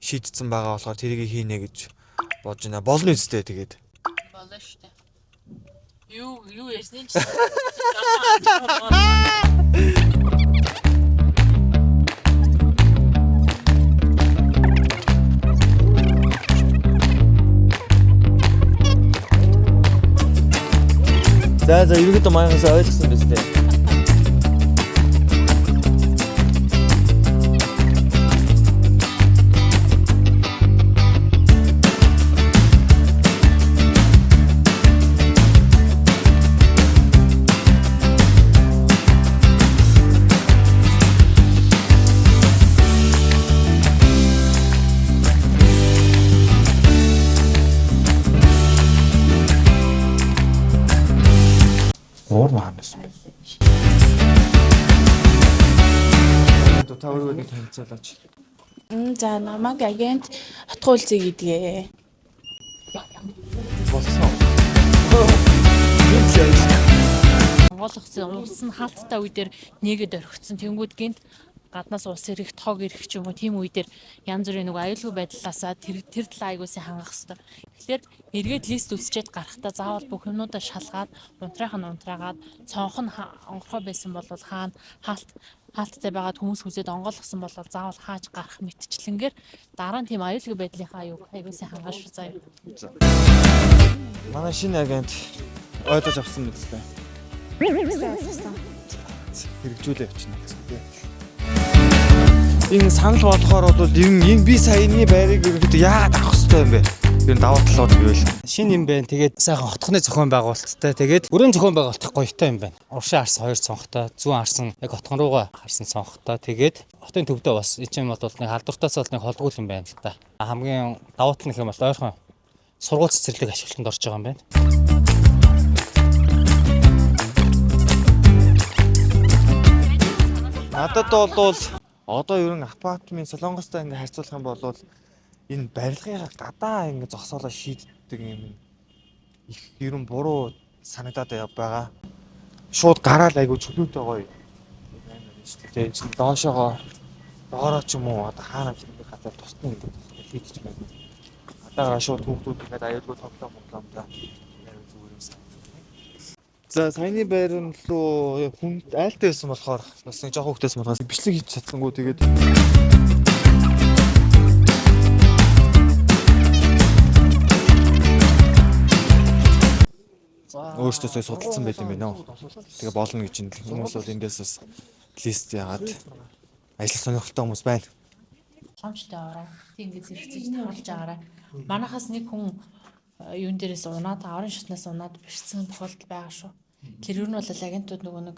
шийдсэн байгаа болохоор тэрийг хийнэ гэж бодож байна. Болно үстэй тэгээд. Болно шүү дээ. Юу ярьсны ч. За ерөнхийдөө маягаас ойлгосон биз дээ. Уур маанаас. Та өөрөө нэг танилцуулаач. За намайг агент Хотгуулцэг гэдгээ. Болсон. Монгол улсын хаалттай үе дээр нэгэд орхицсан тэнгууд гинт гаднаас улс ирэх, тог ирэх ч юм уу тийм үе дээр янз бүрийн нэг аюулгүй байдлаасаа тэр талаа аягуулсан хангах хэрэгтэй. Тэгэхээр эргээд лист үсчээд гарахтаа заавал бүх юмнуудаа шалгаад, унтраагаад, цонх нь онгорхой байсан бол хаана хаалттай байгаад хүмүүс хүсээд онгойлгосон бол заавал хааж гарах мэтчлэнгээр дараа нь тийм аюулгүй байдлынхаа аягуулсан хангаж заяа. Манай шинэ агент ойлгож авсан биз дээ. Хэрэгжүүлээ явчихна гэсэн тийм. Энэ санал бодлохоор бол энэ би саяны байрыг ерөөдөө яагаад авах хэрэгтэй юм бэ? Ер нь даваа талууд гэвэл шин юм байна. Тэгээд сайхан хотхны зохион байгуулалттай. Тэгээд өрөөний зохион байгуулалт гоётой юм байна. Уршин арсан 2 цонхтой, зүүн арсан яг хотхон руугаа харсан цонхтой. Тэгээд хотын төвдөө бас энэ юм бол нэг халдвартаас бол нэг холдгуул юм байна л да. Хамгийн давуу тал нь хэм бол ойрхон сургууль цэцэрлэг ашиглалтанд орж байгаа юм байна. надад бол одоо ер нь апартмент Солонгостой ингээ харьцуулах юм бол энэ барилгыг гадаа ингээ зогсоолоо шийддэг юм их ер нь буруу санагдаад байгаа. Шууд гараал айгу чөлөөтэй гоё. Тэгээд доошоо ч юм уу одоо хаана нэг газар тусна гэдэг хийчих байна. Гадаа шууд хүүхдүүд ингээд аюулгүй тоглоом да. За саяны байр нь лөө хүн айлтай байсан болохоор бас нэг жоохон хөвгтэйсэн болохоор бичлэг хийж чадсангүй тэгээд өөртөөсөө судалсан байт юм байна. Тэгээ болно гэж энэ хүмүүс бол эндээс бас лист яагаад ажил сонирхолтой хүмүүс байна. Хомчтой ороо. Тийм ингэ зэрэгцэж хаалж агаараа. Манайхаас нэг хүн юун дээрээс унаад аврын шатнаас унаад бэрцсэн тохиолдол байгаа шүү. Тэр юу нь бол агентууд нөгөө нэг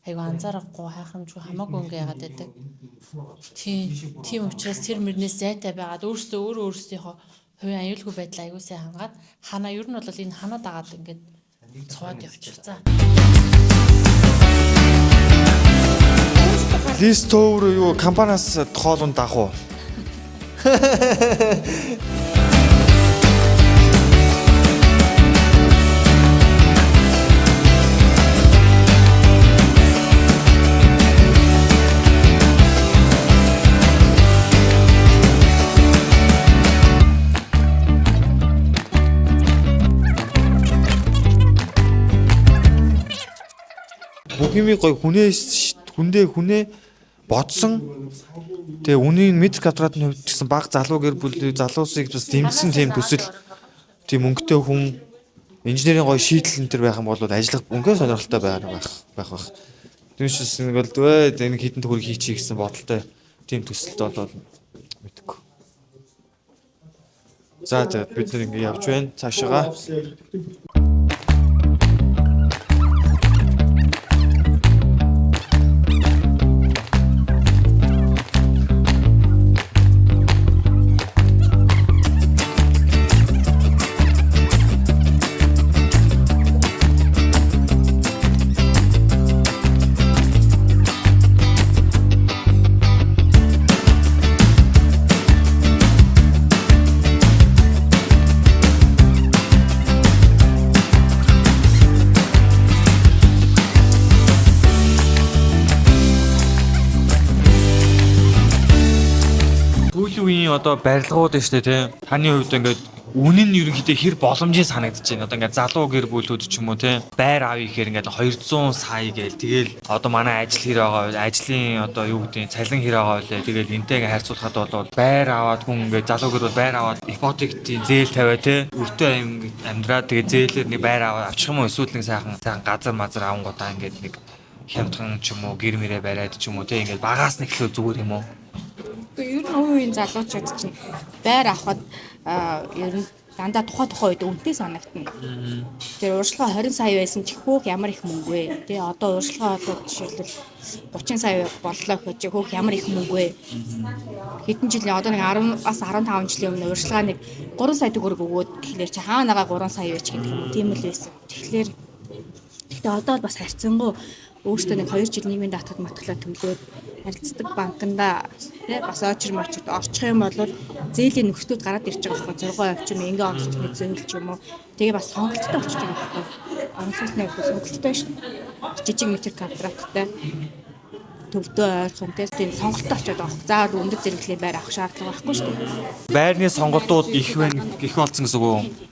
айгу анзаарахгүй хайхамжгүй хамаагүй ингэ яагаад байдаг. Тийм учраас тэр мөрнээс зайтай байгаад өөрсдийнхөө хувийн аюулгүй байдал аюул сайн хангаад ханаа юу нь бол энэ ханаа дагаад ингээд цоод явчих. За. Лист төвөр юу компаниас тоолонд даах уу? Бүх юм гоё хүнээ бодсон. Тэгээ үнийг метр квадратны хувьд гэсэн баг залуу гэр бүл залуусыг бас дэмжсэн тийм төсөл тийм өнгөтэй хүн инженерийн гоё шийдэл энэ төр байх юм бол ажиллах өнгөө сонирхолтой байх. Түүнээс нэг бол энэ хитэн төгрөг хийчихье гэсэн бодолтой тийм төсөлд бол мэдгүй. За бид нар ингэ явж байна цаашаа. одоо барилгууд нь штэ тий. Таны хувьд ингээд үнэн нь ерөнхийдөө хэр боломжийн санагдаж байна. Одоо ингээд залуу гэр бүлүүд ч юм уу тий. Байр авъя гэхээр ингээд 200 сая гээл тэгэл одоо манай ажил хэр байгаа вэ? Ажлын одоо юу гэдэг нь цалин хэр байгаа вэ? Тэгэл энтэйгээ харьцуулахад бол байр аваад хүн ингээд залуу гэр бүл байр аваад ипотекийн зээл тавиа тий. Өртөө амьдраад тэгээ зээлээр нэг байр аваад авчих юм уу? Эсвэл нэг сайхан газар мазар авангуудаа ингээд нэг хямдхан ч юм уу гэр мэрэ бариад ч юм уу тий. Ингээд багаас нь эхлэв зүгээр юм уу? Ер нь үеийн залуучууд чинь байр авахад ер нь дандаа тухай үед үнэтэй санагдана. Тэр урьдчилгаа 20 сая байсан ч хөөх ямар их мөнгө вэ? Тэ одоо урьдчилгаа одоо жишээлбэл 30 сая боллоо гэж хөөх ямар их мөнгө вэ? Хэдэн жилийн одоо нэг 10-аас 15 жилийн өмнө урьдчилгаа нэг 3 сая төгрөг өгөөд тэгэхээр чи хаанаага 3 сая байж гэх юм. Тийм л байсан. Тэгэхээр гэхдээ одоо бол бас харьцангуй өөртөө нэг 2 жил нийгмийн даатгад матглаа төлөөд харилцдаг банкнда тий бас очир мочид орчих юм бол зээлийн нөхцөлд гараад ирж байгаа байхгүй 6% ч юм ингээ орох усны зээл ч юм уу тэгээ бас сонголттой болчих юм байхгүй орон сууцны сонголттой шүү жижиг метр квадраттай төвдөө ойрхон тийм сонголттой очиод авах заагаад өндөр зэрэглэлийн байр авах шаардлага байхгүй шүү дээ байрны сонголтууд их байна их болсон гэсэн үг үү?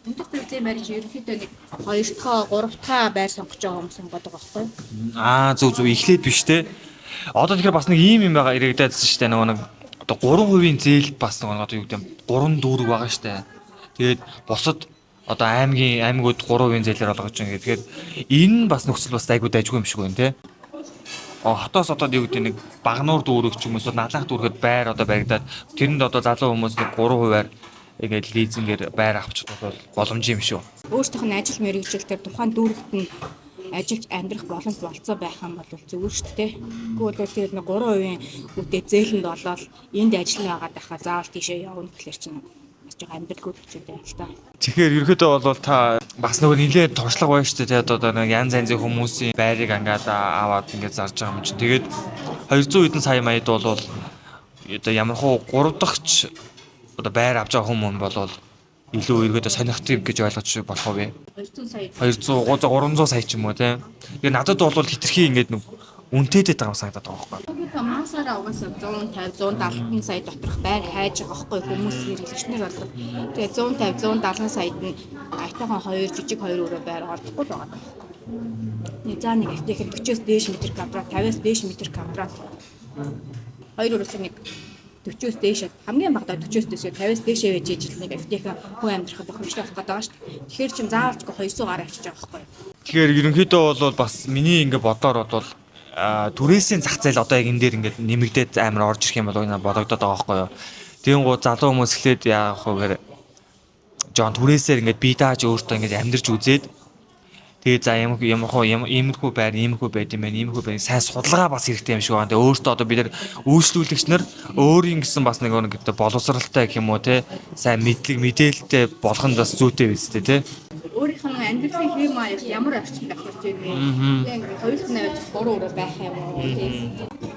өндөр зэрэглэлийн байр чинь ерөнхийдөө нэг 2-тоо 3-таа байр сонгож байгаа хүмүүс сонгоод байгаа байхгүй Зөв эхлээд биш те. Одоо тэгэхээр бас нэг юм байгаа ирэгдэжсэн шүү дээ. Нөгөө нэг одоо 3% зээл бас нөгөө одоо юу гэдэг 3 дүүрэг байгаа шүү дээ. Тэгээд бусад одоо аймагуд 3% зээлээр олгож байгаа. Тэгэхээр энэ нь бас нөхцөл бас айгуу дайггүй юм шиг байна те. Хотоос одоо юу гэдэг нэг багнуур дүүрэг ч юм уу эсвэл налах дүүргэд байр одоо баригдаад тэрэнд одоо залуу хүмүүс нэг 3%-аар ингээд лизингээр байр авчих бол боломж юм шүү. Өөртөөх нь ажил мэргэжилтээр тухайн дүүрэгт нь ажилд амьдрах боломж болцоо байх юм бол зүгээр шүү дээ. Тэгвэл тэгээд нэг 3% үдээ зээлэнд болоод энд ажил байгаад байхаа заавал тийшээ явна гэхэлэр чинь бас жоо амьдралгүй болчиход байна л та. Тэгэхээр ерөөдөө бол та бас нөгөө нэлээд туршлага байна шүү дээ. Одоо нэг янз янзын хүмүүсийн байрыг ангаад аваад ингээд зарж байгаа юм чинь. Тэгээд 200 хэдэн сая маяд бол одоо ямархуу 3 дахьч одоо байр авч байгаа хүмүүс болвол илүү эргээд сонирхдаг гэж ойлгож болох уу вэ? 200 сая. 300 сая ч юм уу тийм. Тэгээ надад бол хитрхи ингээд нэг үнэтэйдэд байгаа юм санагдаад байгаа байхгүй. Тэгээд масаараа угаасаа 150 170 сая доторх байр хайж байгаа байхгүй хүмүүс хэрэглэгчнэр болдог. Тэгээд 150 170 саяд нь айтайхан 2 жижиг 2 өрөө байр олдохгүй байгаа байхгүй. Нэг заа нэг автех 40-оос дээш метр квадрат 50-аас дээш метр квадрат 2 өрөөс нэг 40-оос дээш хамгийн багадаа 40-оос дээш 50-аас дээшээ байж ижил нэг автех хүн амьдрахад хөвчлөх гэдэг байгаа шүү дээ. Тэгэхээр чинь заавалч 200 гараа авчиж байгаа байхгүй. Тэгэхээр ерөнхийдөө бол бас миний ингээ бодоор бол түрээсийн зах зээл одоо яг энэ дээр ингээд нэмэгдээд амар орж ирэх юм бол бодогдоод байгаа байхгүй юу. Тэгэн гоо залуу хүмүүс эхлээд яах вэ гэхээр жоон түрээсээр ингээд бие дааж өөртөө ингээд амьдарч үзээд тэгээ за иймэрхүү байр иймэрхүү байд юм байна иймэрхүү байр сайн судалгаа бас хэрэгтэй юм шиг байна. Тэгээ өөртөө одоо бид нар үйлчлүүлэгч нар өөрийн гэсэн бас нэг боловсралтай гэх юм уу те сайн мэдээлэлтэй болох нь бас зүйтэй биз дээ те. Өөрийнх нь амьдралын хэм маяг ямар орчинд авчирч байна вэ? Ингээд хоёулах нь авч 3 өрөө байх юм уу тийм.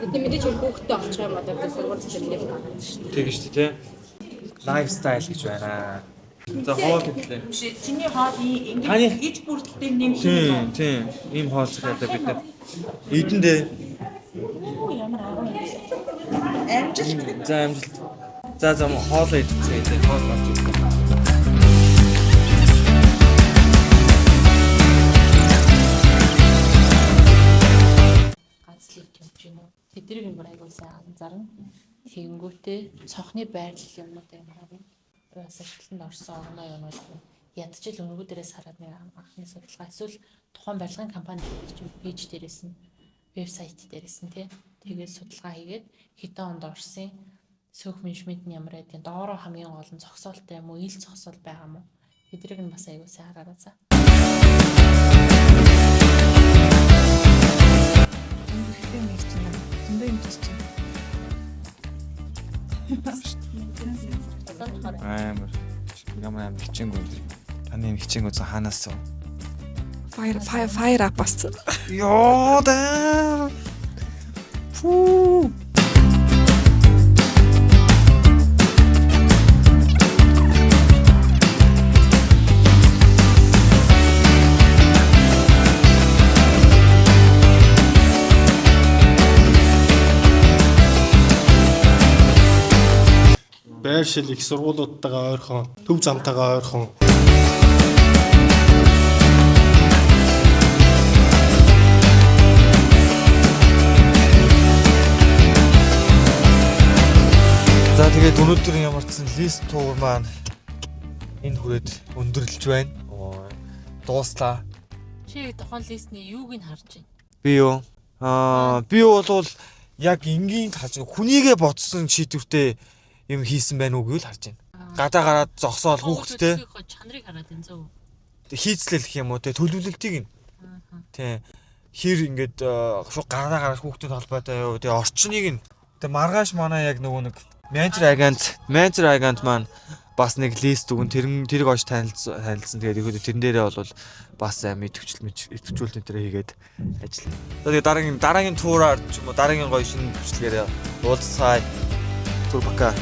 Гэтэл мэдээж хүүхдтэй очих юм бол одоо сургууль зэрэг байна шүү дээ. Тэг шүү дээ те. Лайфстайл гэж байна. За хоол гэхлээ. Чиний хоол ингээд иж бүрдэлтэй нэмэх. Тийм. Ийм хоол зэрэг бид нар эдэндээ Ямар агуу юм. Амжилт. За амжилт. За хоол идчихээ. Хоол авч идэх. Ганцлыг төвч юм уу? Тэднийг юм айгуу сайн анзаарна. Тэгэнгүүтээ цонхны байрлал юмнуудаа юм харна. Сашиглалтанд орсон орноо юмнууд ядчил өнгөө дээрээс хараад нэг анхны судалгаа эсвэл тухайн барилгын компани пэйж дээрээс нь вебсайт дээрээс нь тэгээд судалгаа хийгээд хэдэн онд орсон сөх менежмент нь ямар байдгийг доороо хамгийн гол нь зогсоолтой юм уу ил зогсоол байгаа юм уу тэднийг нь бас айгуу сайн хараарай за. Амар хичээнгүй. Таны хичээнгүй хаанаас вэ? Fire up бас. Ёо да. Фу. байр шил их сургуулиудтайгаа ойрхон, төв замтайгаа ойрхон. За тэгээд өнөөдөр ямар ч сан лист туур маань энэ хүрээд өндөрлөж байна. Дууслаа. Чи тухайн листний юуг нь харж байна? Би юу? Би бол яг энгийн харж байна. Хүнийгээ бодсон шийдвэртэй юм хийсэн байна уу гэвэл харж байна. Гадаа гараад зогсоол хүүхдтэй чанарыг хараад энэ зөв. хийцлэл гэх юм уу те төлөвлөлтийг нь. Тий. Хэр ингээд шууд гараа гараад хүүхдэд холбоотой юу. Тэгээ орчныг нь. Тэгээ маргааш манай яг нөгөө нэг менежер агент маань бас нэг лист өгөн тэрийг оож танилцсан. Тэгээд ихэд тэрэн дээрээ бол бас идэвхжүүлэлт энэ хийгээд ажиллана. Тэгээд дараагийн туураар ч юм уу дараагийн гоё шинэ бичлэгээрээ уулзцай. Турбака.